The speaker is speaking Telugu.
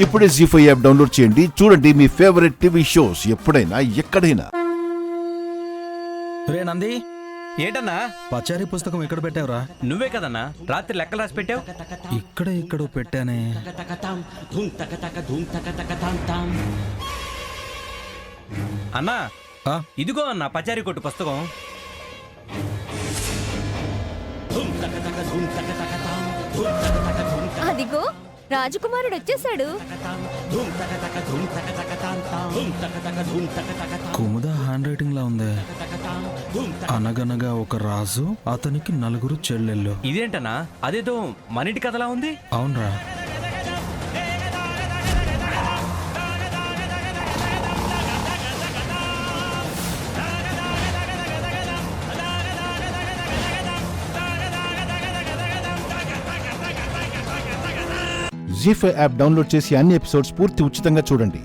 ఇప్పుడే జీ5 యాప్ డౌన్లోడ్ చేయండి. చూడండి మీ ఫేవరెట్ టీవీ షోస్ ఎప్పుడైనా ఎక్కడైనా. రే నంది, ఏంటన్నా పచారీ పుస్తకం ఎక్కడ పెట్టావురా? నువ్వే కదన్నా రాత్రి లెక్కలు రాసి పెట్టావు. ఇక్కడ పెట్టానే. అన్నా ఆ? ఇదిగో అన్న పచారీ కొట్టు పుస్తకం. అదిగో రాజకుమారుడు వచ్చేసాడు. కుముద హ్యాండ్ రైటింగ్ లా ఉంది. అనగనగా ఒక రాజు, అతనికి 4 చెల్లెళ్ళు. ఇదేంటన్నా అదేదో మన ఇంటి కథలా ఉంది. అవునరా. జీ5 యాప్ డౌన్లోడ్ చేసి అన్ని ఎపిసోడ్స్ పూర్తి ఉచితంగా చూడండి.